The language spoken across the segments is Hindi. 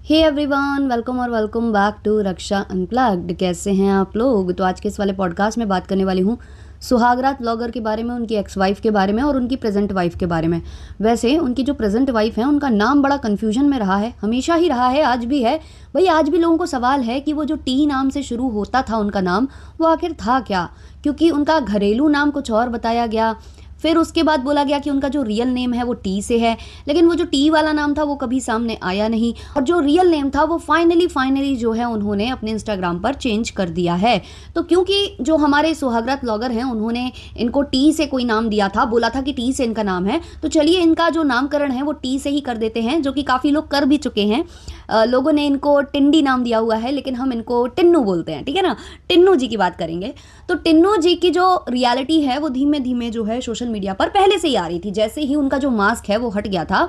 Hey everyone, welcome back to Raksha unplugged. कैसे हैं आप लोग? तो आज के इस वाले पॉडकास्ट में बात करने वाली हूँ सुहागरात ब्लॉगर के बारे में, उनकी एक्स वाइफ के बारे में और उनकी प्रेजेंट वाइफ के बारे में। वैसे उनकी जो प्रेजेंट वाइफ है उनका नाम बड़ा कन्फ्यूजन में रहा है, हमेशा ही रहा है, आज भी है। भाई आज भी लोगों को सवाल है कि वो जो टी नाम से शुरू होता था उनका नाम, वो आखिर था क्या? क्योंकि उनका घरेलू नाम कुछ और बताया गया, फिर उसके बाद बोला गया कि उनका जो रियल नेम है वो टी से है, लेकिन वो जो टी वाला नाम था वो कभी सामने आया नहीं। और जो रियल नेम था वो फाइनली जो है उन्होंने अपने इंस्टाग्राम पर चेंज कर दिया है। तो क्योंकि जो हमारे सुहागरात ब्लॉगर हैं उन्होंने इनको टी से कोई नाम दिया था, बोला था कि टी से इनका नाम है, तो चलिए इनका जो नामकरण है वो टी से ही कर देते हैं, जो कि काफ़ी लोग कर भी चुके हैं। लोगों ने इनको टिंडी नाम दिया हुआ है, लेकिन हम इनको टिन्नू बोलते हैं, ठीक है ना। टिन्नू जी की बात करेंगे। तो टिन्नू जी की जो रियलिटी है वो धीमे धीमे जो है सोशल मीडिया पर पहले से ही आ रही थी। जैसे ही उनका जो मास्क है वो हट गया था,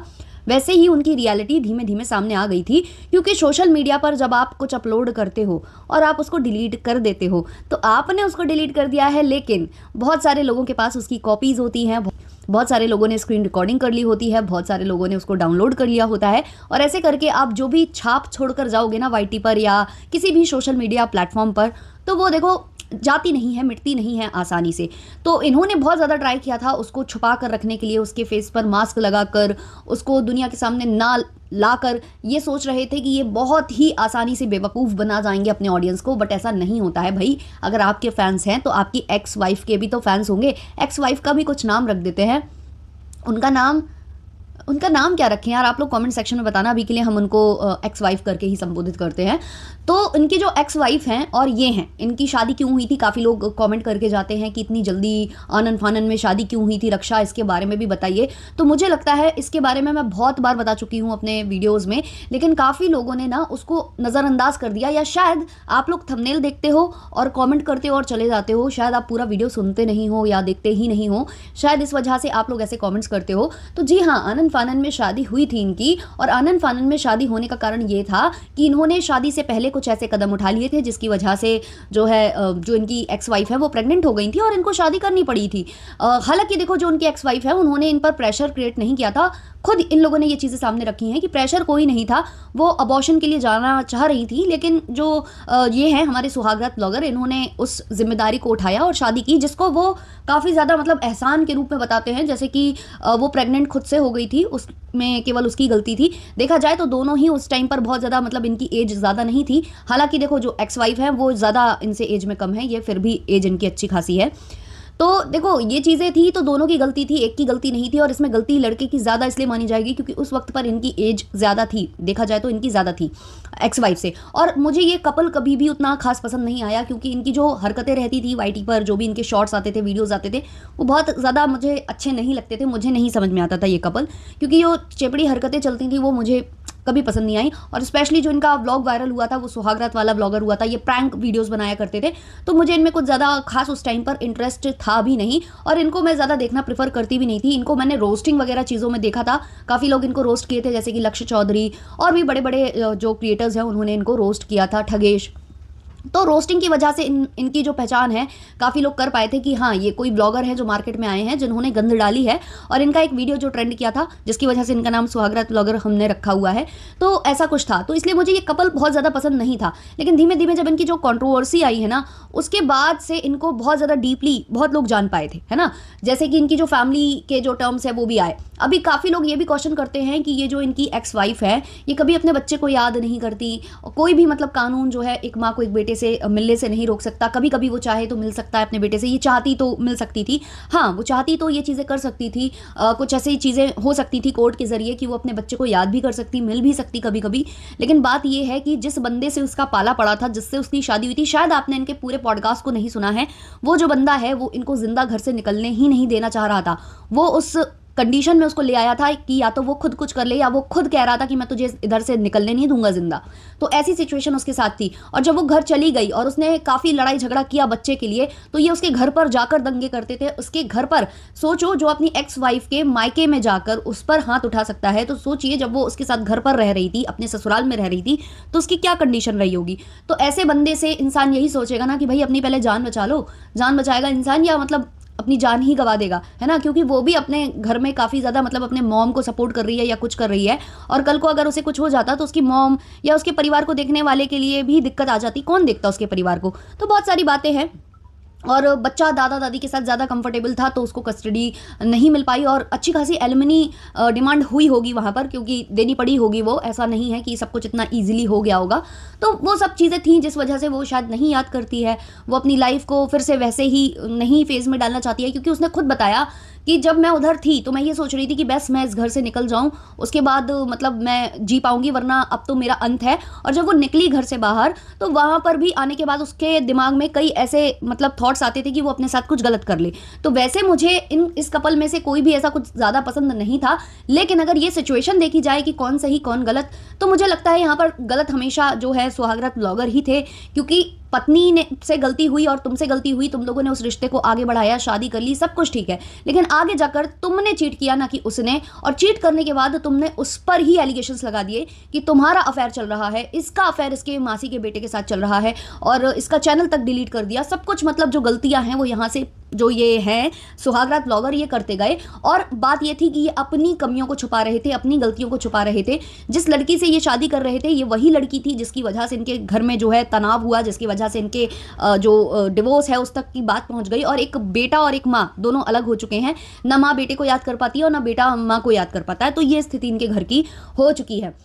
वैसे ही उनकी रियलिटी धीमे धीमे सामने आ गई थी। क्योंकि सोशल मीडिया पर जब आप कुछ अपलोड करते हो और आप उसको डिलीट कर देते हो, तो आपने उसको डिलीट कर दिया है, लेकिन बहुत सारे लोगों के पास उसकी कॉपीज़ होती हैं, बहुत सारे लोगों ने स्क्रीन रिकॉर्डिंग कर ली होती है, बहुत सारे लोगों ने उसको डाउनलोड कर लिया होता है, और ऐसे करके आप जो भी छाप छोड़कर जाओगे ना वाईटी पर या किसी भी सोशल मीडिया प्लेटफॉर्म पर, तो वो देखो जाती नहीं है, मिटती नहीं है आसानी से। तो इन्होंने बहुत ज़्यादा ट्राई किया था उसको छुपा कर रखने के लिए, उसके फेस पर मास्क लगाकर उसको दुनिया के सामने ना लाकर। ये सोच रहे थे कि ये बहुत ही आसानी से बेवकूफ़ बना जाएंगे अपने ऑडियंस को, बट ऐसा नहीं होता है भाई। अगर आपके फैंस हैं तो आपकी एक्स वाइफ के भी तो फैंस होंगे। एक्स वाइफ का भी कुछ नाम रख देते हैं। उनका नाम क्या रखें यार, आप लोग कमेंट सेक्शन में बताना। अभी के लिए हम उनको एक्स वाइफ करके ही संबोधित करते हैं। तो इनकी जो एक्स वाइफ हैं और ये हैं, इनकी शादी क्यों हुई थी, काफ़ी लोग कमेंट करके जाते हैं कि इतनी जल्दी आनन फानन में शादी क्यों हुई थी। रक्षा, इसके बारे में भी बताइए। तो मुझे लगता है इसके बारे में मैं बहुत बार बता चुकी हूँ अपने वीडियोज़ में, लेकिन काफ़ी लोगों ने ना उसको नज़रअंदाज कर दिया, या शायद आप लोग थंबनेल देखते हो और कॉमेंट करते हो और चले जाते हो, शायद आप पूरा वीडियो सुनते नहीं हो या देखते ही नहीं हो, शायद इस वजह से आप लोग ऐसे कॉमेंट्स करते हो। तो जी हाँ, आनन फानन में शादी हुई थी इनकी, और आनन फानन में शादी होने का कारण ये था कि इन्होंने शादी से पहले कुछ ऐसे कदम उठा लिए थे जिसकी वजह से जो है जो इनकी एक्स वाइफ है वो प्रेग्नेंट हो गई थी और इनको शादी करनी पड़ी थी। हालांकि देखो, जो उनकी एक्स वाइफ है उन्होंने इन पर प्रेशर क्रिएट नहीं किया था, खुद इन लोगों ने ये चीज़ें सामने रखी हैं कि प्रेशर कोई नहीं था, वो अबॉर्शन के लिए जाना चाह रही थी। लेकिन जो ये हैं हमारे सुहागरात ब्लॉगर, इन्होंने उस जिम्मेदारी को उठाया और शादी की, जिसको वो काफ़ी ज़्यादा मतलब एहसान के रूप में बताते हैं। जैसे कि वो प्रेग्नेंट खुद से हो गई थी, उसमें केवल उसकी गलती थी। देखा जाए तो दोनों ही उस टाइम पर बहुत ज़्यादा मतलब इनकी एज ज़्यादा नहीं थी। हालांकि देखो, जो एक्स वाइफ है वो ज़्यादा इनसे एज में कम है, ये फिर भी एज इनकी अच्छी खासी है। तो देखो, ये चीज़ें थी तो दोनों की गलती थी, एक की गलती नहीं थी। और इसमें गलती लड़के की ज़्यादा इसलिए मानी जाएगी क्योंकि उस वक्त पर इनकी एज ज़्यादा थी, देखा जाए तो इनकी ज़्यादा थी एक्स वाइफ से। और मुझे ये कपल कभी भी उतना खास पसंद नहीं आया, क्योंकि इनकी जो हरकतें रहती थी वाईटी पर, जो भी इनके शॉर्ट्स आते थे, वीडियोज़ आते थे, वो बहुत ज़्यादा मुझे अच्छे नहीं लगते थे। मुझे नहीं समझ में आता था ये कपल, क्योंकि जो चेपड़ी हरकतें चलती थी वो मुझे कभी पसंद नहीं आई। और स्पेशली जो इनका व्लॉग वायरल हुआ था, वो सुहागरात वाला व्लॉगर हुआ था, ये प्रैंक वीडियोस बनाया करते थे, तो मुझे इनमें कुछ ज़्यादा खास उस टाइम पर इंटरेस्ट था भी नहीं, और इनको मैं ज़्यादा देखना प्रेफर करती भी नहीं थी। इनको मैंने रोस्टिंग वगैरह चीज़ों में देखा था, काफ़ी लोग इनको रोस्ट किए थे, जैसे कि लक्ष्य चौधरी और भी बड़े बड़े जो क्रिएटर्स हैं उन्होंने इनको रोस्ट किया था, ठगेश। तो रोस्टिंग की वजह से इनकी जो पहचान है काफ़ी लोग कर पाए थे कि हाँ, ये कोई ब्लॉगर हैं जो मार्केट में आए हैं, जिन्होंने गंद डाली है। और इनका एक वीडियो जो ट्रेंड किया था, जिसकी वजह से इनका नाम सुहागरात ब्लॉगर हमने रखा हुआ है, तो ऐसा कुछ था। तो इसलिए मुझे ये कपल बहुत ज़्यादा पसंद नहीं था। लेकिन धीमे धीमे जब इनकी जो कंट्रोवर्सी आई है ना, उसके बाद से इनको बहुत ज़्यादा डीपली बहुत लोग जान पाए थे, है ना। जैसे कि इनकी जो फैमिली के जो टर्म्स है वो भी आए। अभी काफ़ी लोग ये भी क्वेश्चन करते हैं कि ये जो इनकी एक्स वाइफ है, ये कभी अपने बच्चे को याद नहीं करती। कोई भी मतलब कानून जो है एक माँ को एक बेटे से मिलने से नहीं रोक सकता। कभी कभी वो चाहे तो मिल सकता है अपने बेटे से, ये चाहती तो मिल सकती थी। हाँ, वो चाहती तो ये चीज़ें कर सकती थी। कुछ ऐसी चीज़ें हो सकती थी कोर्ट के ज़रिए कि वो अपने बच्चे को याद भी कर सकती, मिल भी सकती कभी कभी। लेकिन बात ये है कि जिस बंदे से उसका पाला पड़ा था, जिससे उसकी शादी हुई थी, शायद आपने इनके पूरे पॉडकास्ट को नहीं सुना है, वो जो बंदा है वो इनको जिंदा घर से निकलने ही नहीं देना चाह रहा था। वो उस कंडीशन में उसको ले आया था कि या तो वो खुद कुछ कर ले, या वो खुद कह रहा था कि मैं तुझे इधर से निकलने नहीं दूंगा जिंदा। तो ऐसी सिचुएशन उसके साथ थी। और जब वो घर चली गई और उसने काफ़ी लड़ाई झगड़ा किया बच्चे के लिए, तो ये उसके घर पर जाकर दंगे करते थे। उसके घर पर सोचो, जो अपनी एक्स वाइफ के मायके में जाकर उस पर हाथ उठा सकता है, तो सोचिए जब वो उसके साथ घर पर रह रही थी, अपने ससुराल में रह रही थी, तो उसकी क्या कंडीशन रही होगी। तो ऐसे बंदे से इंसान यही सोचेगा ना कि भाई अपनी पहले जान बचा लो। जान बचाएगा इंसान, या मतलब अपनी जान ही गवा देगा, है ना, क्योंकि वो भी अपने घर में काफ़ी ज़्यादा मतलब अपने मॉम को सपोर्ट कर रही है या कुछ कर रही है, और कल को अगर उसे कुछ हो जाता तो उसकी मॉम या उसके परिवार को देखने वाले के लिए भी दिक्कत आ जाती, कौन देखता उसके परिवार को। तो बहुत सारी बातें हैं, और बच्चा दादा दादी के साथ ज़्यादा कंफर्टेबल था तो उसको कस्टडी नहीं मिल पाई, और अच्छी खासी एलिमनी डिमांड हुई होगी वहाँ पर, क्योंकि देनी पड़ी होगी, वो ऐसा नहीं है कि सब कुछ इतना ईजिली हो गया होगा। तो वो सब चीज़ें थी जिस वजह से वो शायद नहीं याद करती है, वो अपनी लाइफ को फिर से वैसे ही नहीं फेज़ में डालना चाहती है, क्योंकि उसने खुद बताया कि जब मैं उधर थी तो मैं ये सोच रही थी कि बस मैं इस घर से निकल जाऊं, उसके बाद मतलब मैं जी पाऊंगी, वरना अब तो मेरा अंत है। और जब वो निकली घर से बाहर तो वहां पर भी आने के बाद उसके दिमाग में कई ऐसे मतलब थॉट्स आते थे कि वो अपने साथ कुछ गलत कर ले। तो वैसे मुझे इस कपल में से कोई भी ऐसा कुछ ज़्यादा पसंद नहीं था, लेकिन अगर ये सिचुएशन देखी जाए कि कौन सही कौन गलत, तो मुझे लगता है यहाँ पर गलत हमेशा जो है सुहागरात ब्लॉगर ही थे, क्योंकि पत्नी ने से गलती हुई और तुमसे गलती हुई, तुम लोगों ने उस रिश्ते को आगे बढ़ाया, शादी कर ली, सब कुछ ठीक है, लेकिन आगे जाकर तुमने चीट किया ना कि उसने, और चीट करने के बाद तुमने उस पर ही एलिगेशंस लगा दिए कि तुम्हारा अफेयर चल रहा है, इसका अफेयर इसके मासी के बेटे के साथ चल रहा है, और इसका चैनल तक डिलीट कर दिया, सब कुछ मतलब जो गलतियां हैं वो यहाँ से जो ये हैं सुहागरात ब्लॉगर ये करते गए। और बात ये थी कि ये अपनी कमियों को छुपा रहे थे, अपनी गलतियों को छुपा रहे थे। जिस लड़की से ये शादी कर रहे थे ये वही लड़की थी जिसकी वजह से इनके घर में जो है तनाव हुआ, जिसकी वजह से इनके जो डिवोर्स है उस तक की बात पहुंच गई, और एक बेटा और एक माँ दोनों अलग हो चुके हैं, ना माँ बेटे को याद कर पाती है और ना बेटा माँ को याद कर पाता है। तो ये स्थिति इनके घर की हो चुकी है।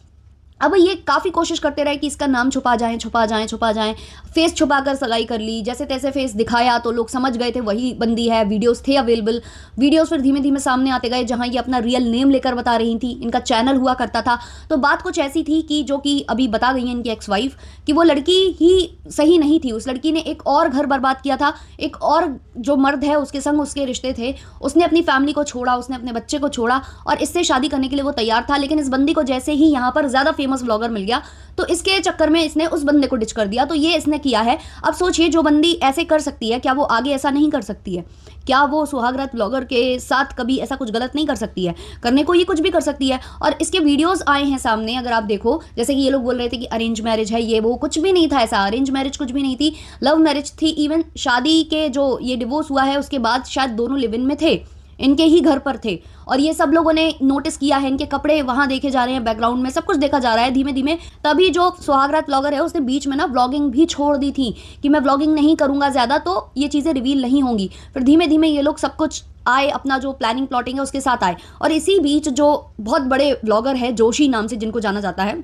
अब ये काफ़ी कोशिश करते रहे कि इसका नाम छुपा जाए, छुपा जाए, छुपा जाए, फेस छुपाकर सगाई कर ली, जैसे तैसे फेस दिखाया तो लोग समझ गए थे वही बंदी है, वीडियोस थे अवेलेबल, वीडियोस फिर धीमे धीमे सामने आते गए जहां ये अपना रियल नेम लेकर बता रही थी, इनका चैनल हुआ करता था। तो बात कुछ ऐसी थी कि जो कि अभी बता गई है इनकी एक्स वाइफ कि वो लड़की ही सही नहीं थी, उस लड़की ने एक और घर बर्बाद किया था, एक और जो मर्द है उसके संग उसके रिश्ते थे, उसने अपनी फैमिली को छोड़ा, उसने अपने बच्चे को छोड़ा और इससे शादी करने के लिए वो तैयार था। लेकिन इस बंदी को जैसे ही यहाँ पर ज़्यादा फेमस ब्लॉगर मिल गया तो इसके चक्कर में इसने उस बंदे को डिच कर दिया। तो ये इसने किया है। अब सोचिए जो बंदी ऐसे कर सकती है क्या वो आगे ऐसा नहीं कर सकती है? क्या वो सुहागरात ब्लॉगर के साथ कभी ऐसा कुछ गलत नहीं कर सकती है? करने को ये कुछ भी कर सकती है। और इसके वीडियोस आए हैं सामने, अगर आप देखो, जैसे कि ये लोग बोल रहे थे कि अरेंज मैरिज है, ये वो, कुछ भी नहीं था ऐसा। अरेंज मैरिज कुछ भी नहीं थी, लव मैरिज थी। इवन शादी के जो ये डिवोर्स हुआ है उसके बाद शायद दोनों लिव इन में थे, इनके ही घर पर थे। और ये सब लोगों ने नोटिस किया है, इनके कपड़े वहां देखे जा रहे हैं, बैकग्राउंड में सब कुछ देखा जा रहा है धीमे धीमे। तभी जो सुहागरात ब्लॉगर है उसने बीच में ना व्लॉगिंग भी छोड़ दी थी कि मैं व्लॉगिंग नहीं करूंगा ज्यादा, तो ये चीजें रिवील नहीं होंगी। फिर धीमे धीमे ये लोग सब कुछ आए, अपना जो प्लानिंग प्लॉटिंग है उसके साथ आए। और इसी बीच जो बहुत बड़े ब्लॉगर है जोशी नाम से जिनको जाना जाता है,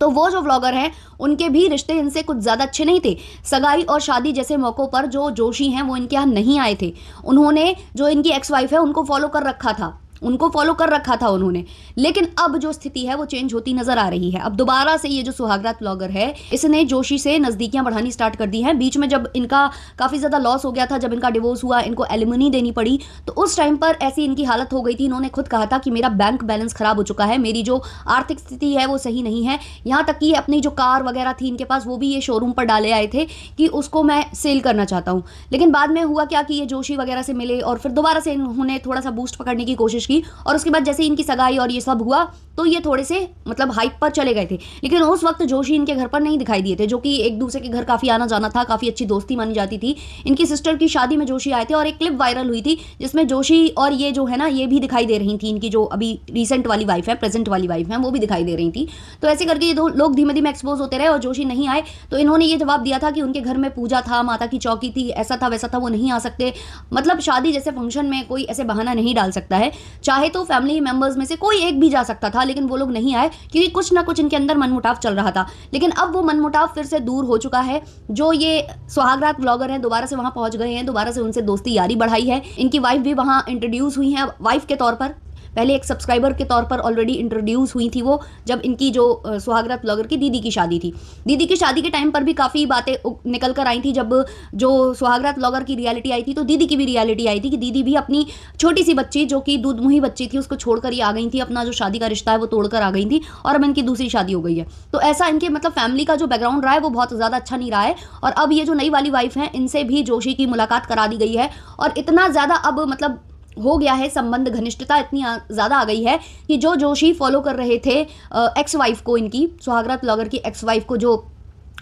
तो वो जो व्लॉगर हैं उनके भी रिश्ते इनसे कुछ ज़्यादा अच्छे नहीं थे। सगाई और शादी जैसे मौक़ों पर जो जोशी हैं वो इनके यहाँ नहीं आए थे। उन्होंने जो इनकी एक्स वाइफ है उनको फॉलो कर रखा था, उनको फॉलो कर रखा था उन्होंने। लेकिन अब जो स्थिति है वो चेंज होती नजर आ रही है। अब दोबारा से ये जो सुहागरात ब्लॉगर है इसने जोशी से नज़दीकियां बढ़ानी स्टार्ट कर दी हैं। बीच में जब इनका काफ़ी ज़्यादा लॉस हो गया था, जब इनका डिवोर्स हुआ, इनको एलिमनी देनी पड़ी, तो उस टाइम पर ऐसी इनकी हालत हो गई थी। इन्होंने खुद कहा था कि मेरा बैंक बैलेंस ख़राब हो चुका है, मेरी जो आर्थिक स्थिति है वो सही नहीं है। यहाँ तक कि अपनी जो कार वगैरह थी इनके पास वो भी ये शोरूम पर डाले आए थे कि उसको मैं सेल करना चाहता हूँ। लेकिन बाद में हुआ क्या कि ये जोशी वगैरह से मिले और फिर दोबारा से इन्होंने थोड़ा सा बूस्ट पकड़ने की कोशिश की, और उसके बाद जैसे इनकी सगाई और ये सब हुआ तो ये थोड़े से मतलब हाइप पर चले गए थे। लेकिन उस वक्त जोशी इनके घर पर नहीं दिखाई दिए थे, जो कि एक दूसरे के घर काफ़ी आना जाना था, काफ़ी अच्छी दोस्ती मानी जाती थी। इनकी सिस्टर की शादी में जोशी आए थे और एक क्लिप वायरल हुई थी जिसमें जोशी और ये जो है ना ये भी दिखाई दे रही थी, इनकी जो अभी रिसेंट वाली वाइफ है, प्रेजेंट वाली वाइफ है, वो भी दिखाई दे रही थी। तो ऐसे करके ये दो लोग धीमे धीमे एक्सपोज होते रहे और जोशी नहीं आए। तो इन्होंने ये जवाब दिया था कि उनके घर में पूजा था, माता की चौकी थी, ऐसा था वैसा था, वो नहीं आ सकते। मतलब शादी जैसे फंक्शन में कोई ऐसे बहाना नहीं डाल सकता है। चाहे तो फैमिली मेंबर्स में से कोई एक भी जा सकता था, लेकिन वो लोग नहीं आए क्योंकि कुछ ना कुछ इनके अंदर मनमुटाव चल रहा था। लेकिन अब वो मनमुटाव फिर से दूर हो चुका है। जो ये सुहागरात ब्लॉगर हैं दोबारा से वहां पहुंच गए हैं, दोबारा से उनसे दोस्ती यारी बढ़ाई है। इनकी वाइफ भी वहां इंट्रोड्यूस हुई है वाइफ के तौर पर, पहले एक सब्सक्राइबर के तौर पर ऑलरेडी इंट्रोड्यूस हुई थी वो, जब इनकी जो सुहागरात ब्लॉगर की दीदी की शादी थी। दीदी की शादी के टाइम पर भी काफ़ी बातें निकल कर आई थी। जब जो सुहागरात ब्लॉगर की रियलिटी आई थी तो दीदी की भी रियलिटी आई थी कि दीदी भी अपनी छोटी सी बच्ची जो कि दूध मुही बच्ची थी उसको छोड़कर ही आ गई थी, अपना जो शादी का रिश्ता है वो तोड़कर आ गई थी और अब इनकी दूसरी शादी हो गई है। तो ऐसा इनके मतलब फैमिली का जो बैकग्राउंड रहा है वो बहुत ज़्यादा अच्छा नहीं रहा है। और अब ये जो नई वाली वाइफ है इनसे भी जोशी की मुलाकात करा दी गई है और इतना ज़्यादा अब मतलब हो गया है संबंध, घनिष्ठता इतनी ज़्यादा आ गई है कि जो जोशी फॉलो कर रहे थे एक्स वाइफ को, इनकी सुहागरात ब्लॉगर की एक्स वाइफ को जो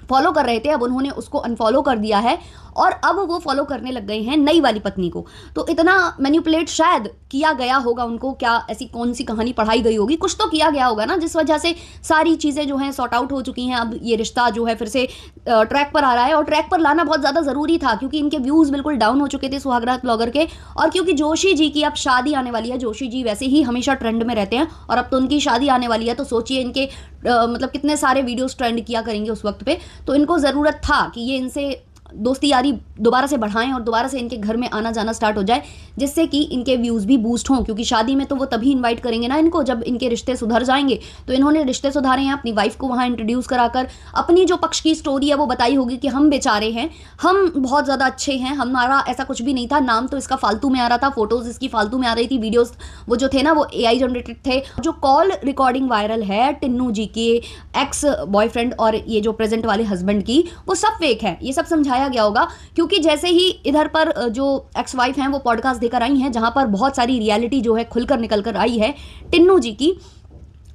फॉलो कर रहे थे, अब उन्होंने उसको अनफॉलो कर दिया है और अब वो फॉलो करने लग गए हैं नई वाली पत्नी को। तो इतना मैनिपुलेट शायद किया गया होगा उनको, क्या ऐसी कौन सी कहानी पढ़ाई गई होगी, कुछ तो किया गया होगा ना, जिस वजह से सारी चीज़ें जो हैं सॉर्ट आउट हो चुकी हैं। अब ये रिश्ता जो है फिर से ट्रैक पर आ रहा है और ट्रैक पर लाना बहुत ज़्यादा ज़रूरी था, क्योंकि इनके व्यूज़ बिल्कुल डाउन हो चुके थे सुहागरात ब्लॉगर के। और क्योंकि जोशी जी की अब शादी आने वाली है, जोशी जी वैसे ही हमेशा ट्रेंड में रहते हैं और अब तो उनकी शादी आने वाली है, तो सोचिए इनके मतलब कितने सारे वीडियोस ट्रेंड किया करेंगे उस वक्त पे। तो इनको ज़रूरत था कि ये इनसे दोस्ती यारी दोबारा से बढ़ाएं और दोबारा से इनके घर में आना जाना स्टार्ट हो जाए, जिससे कि इनके व्यूज़ भी बूस्ट हों, क्योंकि शादी में तो वो तभी इनवाइट करेंगे ना इनको जब इनके रिश्ते सुधर जाएंगे। तो इन्होंने रिश्ते सुधारे हैं, अपनी वाइफ को वहाँ इंट्रोड्यूस कराकर अपनी जो पक्ष की स्टोरी है वो बताई होगी कि हम बेचारे हैं, हम बहुत ज़्यादा अच्छे हैं, हमारा ऐसा कुछ भी नहीं था, नाम तो इसका फालतू में आ रहा था, फोटोज़ इसकी फालतू में आ रही थी, वीडियोज़ वो जो थे ना वो AI जनरेटेड थे। जो कॉल रिकॉर्डिंग वायरल है टिन्नू जी के एक्स बॉयफ्रेंड और ये जो प्रेजेंट वाले हस्बैंड की, वो सब फेक है, ये सब समझाया गया होगा। क्योंकि जैसे ही इधर पर जो एक्स वाइफ हैं वो पॉडकास्ट देकर आई हैं जहां पर बहुत सारी रियलिटी जो है खुलकर निकल कर आई है टिन्नू जी की,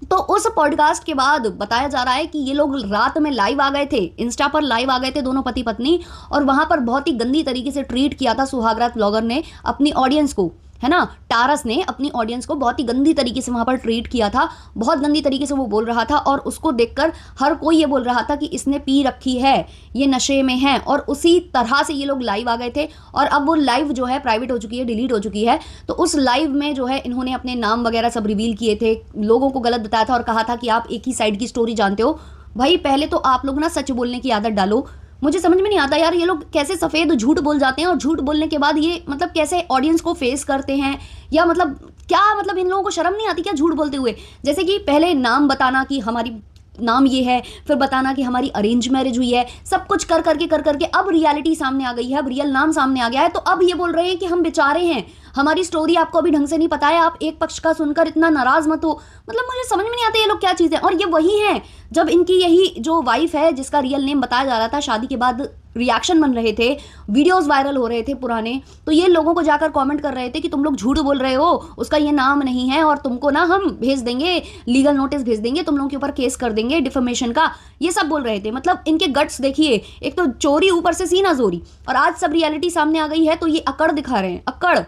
तो उस पॉडकास्ट के बाद बताया जा रहा है कि ये लोग रात में लाइव आ गए थे, इंस्टा पर लाइव आ गए थे दोनों पति पत्नी, और वहां पर बहुत ही गंदी तरीके से ट्रीट किया था सुहागरात ब्लॉगर ने अपनी ऑडियंस को, है ना, टारस ने अपनी ऑडियंस को बहुत ही गंदी तरीके से वहां पर ट्रीट किया था, बहुत गंदी तरीके से वो बोल रहा था। और उसको देखकर हर कोई ये बोल रहा था कि इसने पी रखी है, ये नशे में है, और उसी तरह से ये लोग लाइव आ गए थे। और अब वो लाइव जो है प्राइवेट हो चुकी है, डिलीट हो चुकी है। तो उस लाइव में जो है इन्होंने अपने नाम वगैरह सब रिवील किए थे, लोगों को गलत बताया था और कहा था कि आप एक ही साइड की स्टोरी जानते हो। भाई पहले तो आप लोग ना सच बोलने की आदत डालो। मुझे समझ में नहीं आता यार, ये लोग कैसे सफ़ेद झूठ बोल जाते हैं और झूठ बोलने के बाद ये मतलब कैसे ऑडियंस को फेस करते हैं, या मतलब क्या, मतलब इन लोगों को शर्म नहीं आती क्या झूठ बोलते हुए? जैसे कि पहले नाम बताना कि हमारी नाम ये है, फिर बताना कि हमारी अरेंज मैरिज हुई है, सब कुछ कर करके अब रियलिटी सामने आ गई है, अब रियल नाम सामने आ गया है, तो अब ये बोल रहे हैं कि हम बेचारे हैं, हमारी स्टोरी आपको अभी ढंग से नहीं पता है, आप एक पक्ष का सुनकर इतना नाराज मत हो। मतलब मुझे समझ में नहीं आता ये लोग क्या चीज़ है। और ये वही है जब इनकी यही जो वाइफ है जिसका रियल नेम बताया जा रहा था, शादी के बाद रिएक्शन बन रहे थे, वीडियोस वायरल हो रहे थे पुराने, तो ये लोगों को जाकर कमेंट कर रहे थे कि तुम लोग झूठ बोल रहे हो, उसका ये नाम नहीं है और तुमको ना हम भेज देंगे, लीगल नोटिस भेज देंगे, तुम लोगों के ऊपर केस कर देंगे डिफेमेशन का, ये सब बोल रहे थे। मतलब इनके गट्स देखिए, एक तो चोरी ऊपर से सीना जोरी, और आज सब रियलिटी सामने आ गई है तो ये अकड़ दिखा रहे हैं, अकड़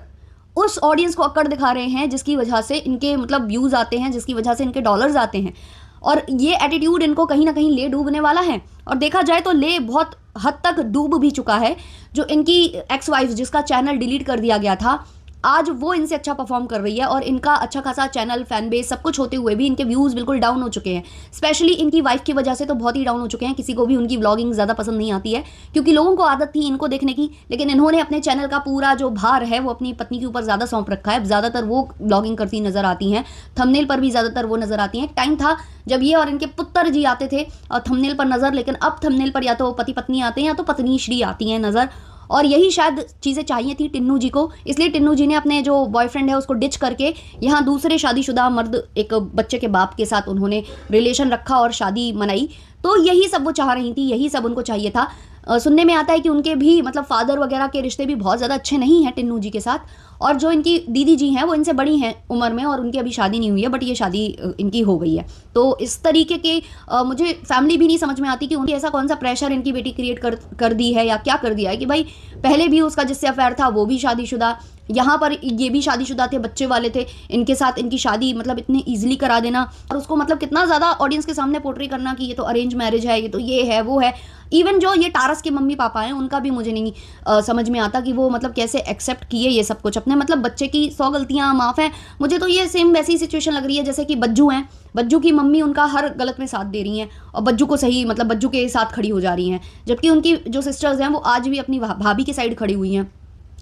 उस ऑडियंस को अकड़ दिखा रहे हैं जिसकी वजह से इनके मतलब व्यूज़ आते हैं, जिसकी वजह से इनके डॉलर्स आते हैं। और ये एटीट्यूड इनको कहीं ना कहीं ले डूबने वाला है, और देखा जाए तो ले बहुत हद तक डूब भी चुका है। जो इनकी एक्स वाइफ जिसका चैनल डिलीट कर दिया गया था, आज वो इनसे अच्छा परफॉर्म कर रही है, और इनका अच्छा खासा चैनल, फैन बेस सब कुछ होते हुए भी इनके व्यूज़ बिल्कुल डाउन हो चुके हैं। स्पेशली इनकी वाइफ की वजह से तो बहुत ही डाउन हो चुके हैं, किसी को भी उनकी व्लॉगिंग ज़्यादा पसंद नहीं आती है, क्योंकि लोगों को आदत थी इनको देखने की, लेकिन इन्होंने अपने चैनल का पूरा जो भार है वो अपनी पत्नी के ऊपर ज़्यादा सौंप रखा है। ज़्यादातर वो व्लॉगिंग करती नज़र आती हैं, थंबनेल पर भी ज़्यादातर वो नज़र आती हैं। एक टाइम था जब ये और इनके पुत्र जी आते थे और थंबनेल पर नज़र, लेकिन अब थंबनेल पर या तो पति पत्नी आते हैं या तो पत्नी श्री आती हैं नज़र। और यही शायद चीज़ें चाहिए थी टिन्नू जी को, इसलिए टिन्नू जी ने अपने जो बॉयफ्रेंड है उसको डिच करके यहाँ दूसरे शादीशुदा मर्द, एक बच्चे के बाप के साथ उन्होंने रिलेशन रखा और शादी मनाई। तो यही सब वो चाह रही थी, यही सब उनको चाहिए था। सुनने में आता है कि उनके भी मतलब फादर वगैरह के रिश्ते भी बहुत ज़्यादा अच्छे नहीं हैं टिन्नू जी के साथ, और जो इनकी दीदी जी हैं वो इनसे बड़ी हैं उम्र में और उनकी अभी शादी नहीं हुई है, बट ये शादी इनकी हो गई है। तो इस तरीके के मुझे फैमिली भी नहीं समझ में आती कि उनकी ऐसा कौन सा प्रेशर इनकी बेटी क्रिएट कर दी है या क्या कर दिया है कि भाई पहले भी उसका जिससे अफेयर था वो भी शादीशुदा, यहाँ पर ये भी शादीशुदा थे, बच्चे वाले थे, इनके साथ इनकी शादी मतलब इतनी ईजिली करा देना, और उसको मतलब कितना ज़्यादा ऑडियंस के सामने पोर्ट्रे करना कि ये तो अरेंज मैरिज है, ये तो ये है वो है। इवन जो ये टारस के मम्मी पापा हैं उनका भी मुझे नहीं समझ में आता कि वो मतलब कैसे एक्सेप्ट किए ये सब कुछ अपने मतलब बच्चे की 100 गलतियाँ माफ़ हैं। मुझे तो ये सेम वैसी सिचुएशन लग रही है जैसे कि बज्जू हैं, बज्जू की मम्मी उनका हर गलत में साथ दे रही हैं और बज्जू को सही मतलब बज्जू के साथ खड़ी हो जा रही हैं, जबकि उनकी जो सिस्टर्स हैं वो आज भी अपनी भाभी की साइड खड़ी हुई हैं।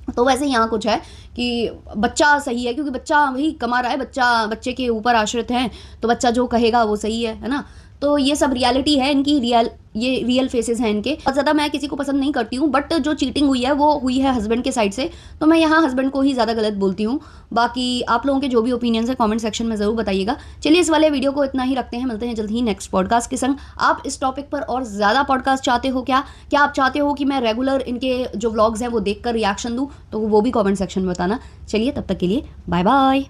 तो वैसे यहाँ कुछ है कि बच्चा सही है क्योंकि बच्चा वही कमा रहा है, बच्चे के ऊपर आश्रित हैं, तो बच्चा जो कहेगा वो सही है ना। तो ये सब रियलिटी है इनकी, ये रियल फेसेस हैं इनके। बहुत ज़्यादा मैं किसी को पसंद नहीं करती हूँ, बट जो चीटिंग हुई है वो हुई है हस्बैंड के साइड से, तो मैं यहाँ हस्बैंड को ही ज़्यादा गलत बोलती हूँ। बाकी आप लोगों के जो भी ओपिनियंस है कमेंट सेक्शन में ज़रूर बताइएगा। चलिए इस वाले वीडियो को इतना ही रखते हैं, मिलते हैं जल्द ही नेक्स्ट पॉडकास्ट के संग। आप इस टॉपिक पर और ज़्यादा पॉडकास्ट चाहते हो क्या आप चाहते हो कि मैं रेगुलर इनके जो व्लॉग्स हैं वो देख कर रिएक्शन दूँ, तो वो भी कॉमेंट सेक्शन में बताना। चलिए तब तक के लिए बाय बाय।